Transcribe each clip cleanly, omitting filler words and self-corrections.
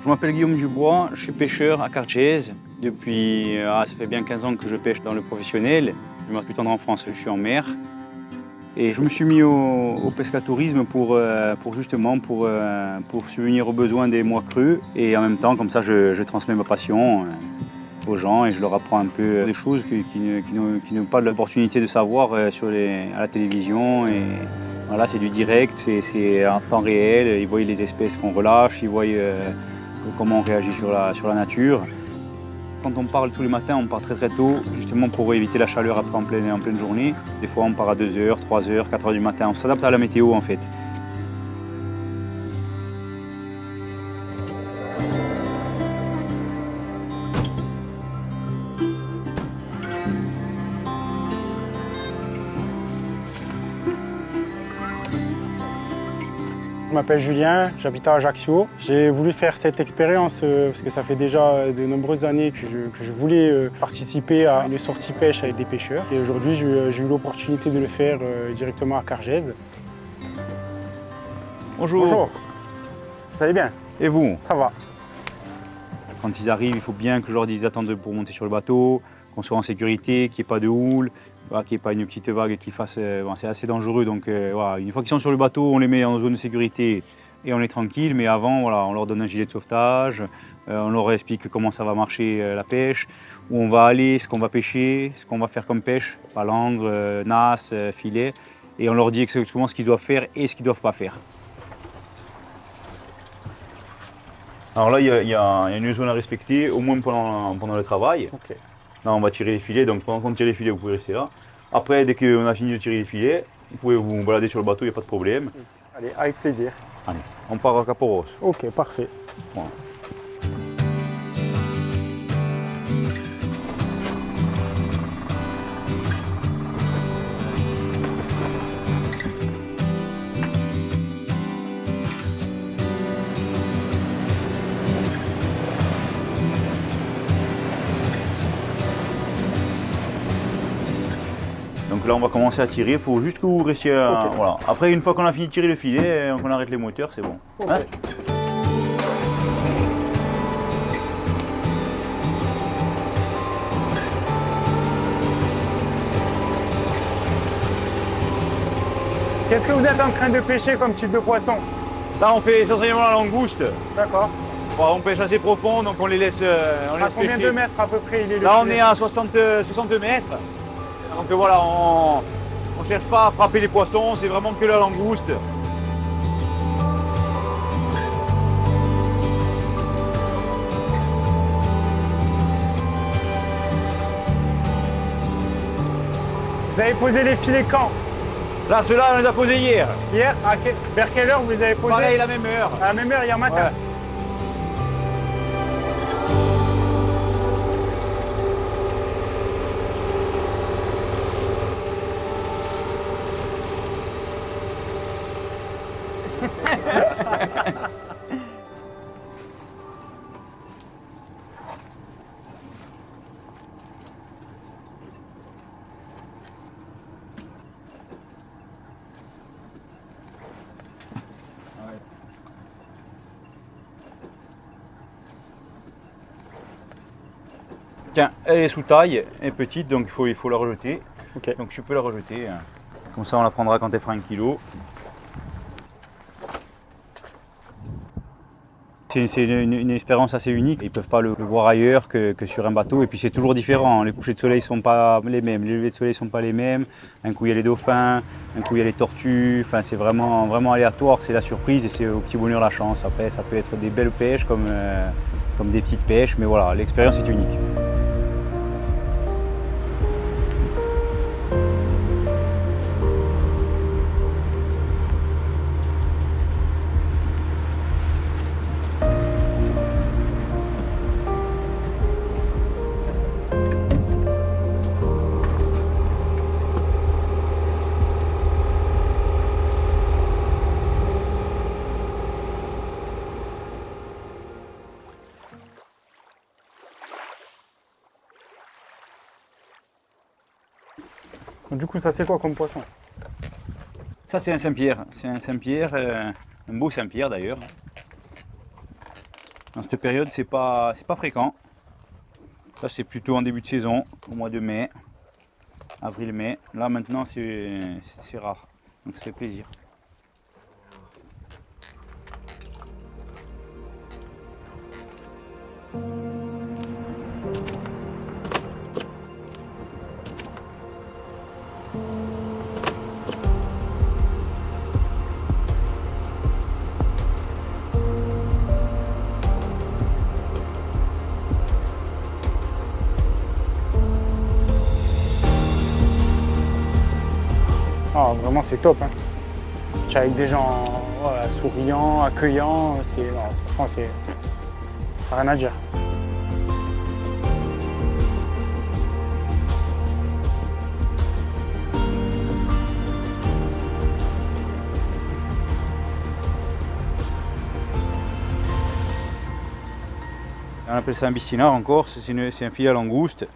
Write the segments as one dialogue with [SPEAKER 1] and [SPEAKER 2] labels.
[SPEAKER 1] Je m'appelle Guillaume Dubois, je suis pêcheur à Cargèse. Depuis, ça fait bien 15 ans que je pêche dans le professionnel. Je m'appelle plus tendre en France, je suis en mer. Et je me suis mis au pescatourisme pour subvenir aux besoins des mois creux. Et en même temps, comme ça, je transmets ma passion aux gens et je leur apprends un peu des choses qui n'ont pas l'opportunité de savoir à la télévision. Et voilà, c'est du direct, c'est en temps réel. Ils voient les espèces qu'on relâche, ils voient comment on réagit sur la nature. Quand on parle tous les matins, on part très très tôt, justement pour éviter la chaleur après en pleine journée. Des fois on part à 2h, 3h, 4h du matin, on s'adapte à la météo en fait.
[SPEAKER 2] Je m'appelle Julien, j'habite à Ajaccio. J'ai voulu faire cette expérience parce que ça fait déjà de nombreuses années que je voulais participer à une sortie pêche avec des pêcheurs. Et aujourd'hui, j'ai eu l'opportunité de le faire directement à Cargèse.
[SPEAKER 1] Bonjour.
[SPEAKER 2] Bonjour. Vous allez bien?
[SPEAKER 1] Et vous?
[SPEAKER 2] Ça va.
[SPEAKER 1] Quand ils arrivent, il faut bien que je leur dise d'attendre pour monter sur le bateau, qu'on soit en sécurité, qu'il n'y ait pas de houle, qu'il n'y ait pas une petite vague qui fasse... c'est assez dangereux, donc voilà. Une fois qu'ils sont sur le bateau, on les met en zone de sécurité et on est tranquille. Mais avant, voilà, on leur donne un gilet de sauvetage, on leur explique comment ça va marcher la pêche, où on va aller, ce qu'on va pêcher, ce qu'on va faire comme pêche, palangre, nasse, filet. Et on leur dit exactement ce qu'ils doivent faire et ce qu'ils ne doivent pas faire. Alors là, il y a une zone à respecter, au moins pendant le travail.
[SPEAKER 2] Okay.
[SPEAKER 1] Là, on va tirer les filets, donc pendant qu'on tire les filets, vous pouvez rester là. Après, dès qu'on a fini de tirer les filets, vous pouvez vous balader sur le bateau, il n'y a pas de problème.
[SPEAKER 2] Allez, avec plaisir.
[SPEAKER 1] Allez, on part à Caporos.
[SPEAKER 2] Ok, parfait.
[SPEAKER 1] Voilà. Donc là, on va commencer à tirer. Il faut juste que vous restiez.
[SPEAKER 2] Okay.
[SPEAKER 1] Voilà. Après, une fois qu'on a fini de tirer le filet, qu'on arrête les moteurs, c'est bon.
[SPEAKER 2] Okay.
[SPEAKER 1] Hein?
[SPEAKER 2] Qu'est-ce que vous êtes en train de pêcher comme type de poisson?
[SPEAKER 1] Là, on fait essentiellement la langouste.
[SPEAKER 2] D'accord.
[SPEAKER 1] On pêche assez profond, donc on les laisse,
[SPEAKER 2] À combien de mètres à peu près il est le
[SPEAKER 1] Là, on
[SPEAKER 2] filet?
[SPEAKER 1] est à 60 mètres. Donc voilà, on ne cherche pas à frapper les poissons, c'est vraiment que la langouste.
[SPEAKER 2] Vous avez posé les filets quand?
[SPEAKER 1] Là, ceux-là, on les a posés hier.
[SPEAKER 2] Hier, vers quelle heure vous les avez posés?
[SPEAKER 1] Pareil, la même heure.
[SPEAKER 2] À la même heure, hier matin.
[SPEAKER 1] Ouais. Tiens, elle est sous taille, elle est petite, donc il faut la rejeter.
[SPEAKER 2] Okay.
[SPEAKER 1] Donc je peux la rejeter. Comme ça, on la prendra quand elle fera 1 kg. C'est une expérience assez unique. Ils ne peuvent pas le voir ailleurs que sur un bateau. Et puis c'est toujours différent. Les couchers de soleil ne sont pas les mêmes, les levées de soleil ne sont pas les mêmes. Un coup il y a les dauphins, un coup il y a les tortues. Enfin, c'est vraiment aléatoire, c'est la surprise et c'est au petit bonheur la chance. Après, ça peut être des belles pêches comme des petites pêches. Mais voilà, l'expérience est unique.
[SPEAKER 2] Du coup, ça c'est quoi comme poisson?
[SPEAKER 1] Ça, c'est un Saint-Pierre. C'est un Saint-Pierre, un beau Saint-Pierre d'ailleurs. Dans cette période, c'est pas fréquent. Ça, c'est plutôt en début de saison, au mois de mai, avril-mai. Là, maintenant, c'est rare. Donc, ça fait plaisir.
[SPEAKER 2] Ah, vraiment, c'est top. Hein. Tu es avec des gens voilà, souriants, accueillants. Franchement, c'est rien à dire.
[SPEAKER 1] On appelle ça un bistinard en Corse, c'est un filet à langouste.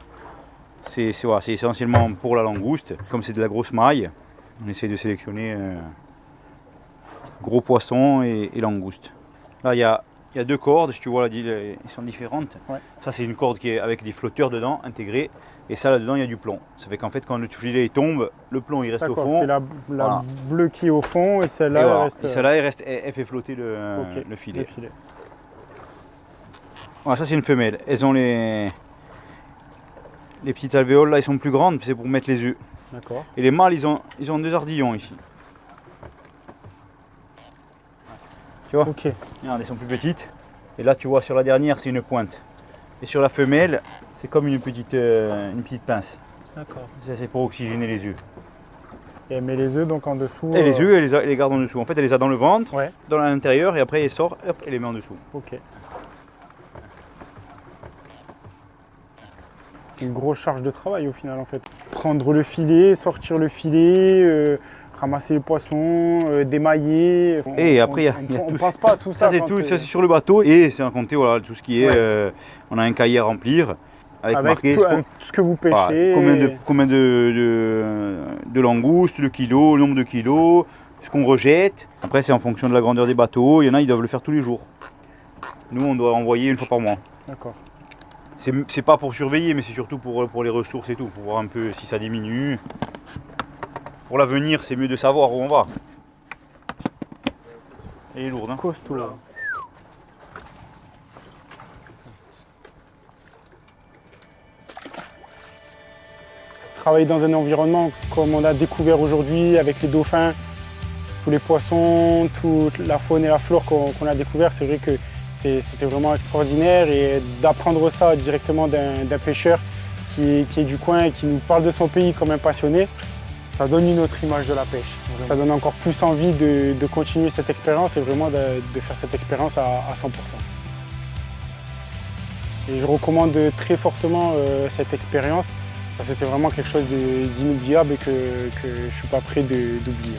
[SPEAKER 1] C'est essentiellement pour la langouste. Comme c'est de la grosse maille, on essaie de sélectionner gros poissons et langouste. Là, il y a deux cordes, si tu vois, là, elles sont différentes.
[SPEAKER 2] Ouais.
[SPEAKER 1] Ça, c'est une corde qui est avec des flotteurs dedans, intégrés. Et ça, là-dedans, il y a du plomb. Ça fait qu'en fait, quand le filet tombe, le plomb, il reste au fond.
[SPEAKER 2] C'est la
[SPEAKER 1] Voilà.
[SPEAKER 2] bleue qui est au fond et celle-là,
[SPEAKER 1] Voilà.
[SPEAKER 2] elle reste...
[SPEAKER 1] Et celle-là, elle fait flotter
[SPEAKER 2] Ok,
[SPEAKER 1] le filet.
[SPEAKER 2] filet.
[SPEAKER 1] Voilà, ça, c'est une femelle. Elles ont les petites alvéoles, là, elles sont plus grandes, c'est pour mettre les œufs.
[SPEAKER 2] D'accord.
[SPEAKER 1] Et les mâles, ils ont 2 ardillons ici. Tu vois?
[SPEAKER 2] Ok.
[SPEAKER 1] Regarde, elles sont plus petites. Et là, tu vois, sur la dernière, c'est une pointe. Et sur la femelle, c'est comme une petite pince.
[SPEAKER 2] D'accord.
[SPEAKER 1] Ça, c'est pour oxygéner les œufs.
[SPEAKER 2] Et elle met les œufs donc en dessous.
[SPEAKER 1] Et les œufs, elle les garde en dessous. En fait, elle les a dans le ventre,
[SPEAKER 2] Ouais.
[SPEAKER 1] dans l'intérieur, et après, elle sort, hop, elle les met en dessous.
[SPEAKER 2] Ok. C'est une grosse charge de travail au final en fait. Prendre le filet, sortir le filet, ramasser les poissons, démailler.
[SPEAKER 1] Et après, il y a
[SPEAKER 2] on
[SPEAKER 1] tout.
[SPEAKER 2] pense pas à tout ça.
[SPEAKER 1] Ça, c'est
[SPEAKER 2] quand,
[SPEAKER 1] tout, ça, c'est sur le bateau. Et c'est à compter, voilà, tout ce qui est.
[SPEAKER 2] Ouais.
[SPEAKER 1] On a un cahier à remplir. Avec marqué
[SPEAKER 2] avec tout ce que vous pêchez.
[SPEAKER 1] voilà, combien de langoustes, le kilo, le nombre de kilos, ce qu'on rejette. Après, c'est en fonction de la grandeur des bateaux. Il y en a, ils doivent le faire tous les jours. Nous, on doit envoyer une fois par mois.
[SPEAKER 2] D'accord.
[SPEAKER 1] C'est pas pour surveiller, mais c'est surtout pour les ressources et tout, pour voir un peu si ça diminue. Pour l'avenir, c'est mieux de savoir où on va. Elle est lourde, hein.
[SPEAKER 2] Costaud. Là. Travailler dans un environnement comme on a découvert aujourd'hui avec les dauphins, tous les poissons, toute la faune et la flore qu'on a découvert, c'est vrai que c'était vraiment extraordinaire et d'apprendre ça directement d'un pêcheur qui est du coin et qui nous parle de son pays comme un passionné, ça donne une autre image de la pêche. Vraiment. Ça donne encore plus envie de continuer cette expérience et vraiment de faire cette expérience à 100%. Et je recommande très fortement cette expérience parce que c'est vraiment quelque chose d'inoubliable et que je ne suis pas prêt d'oublier.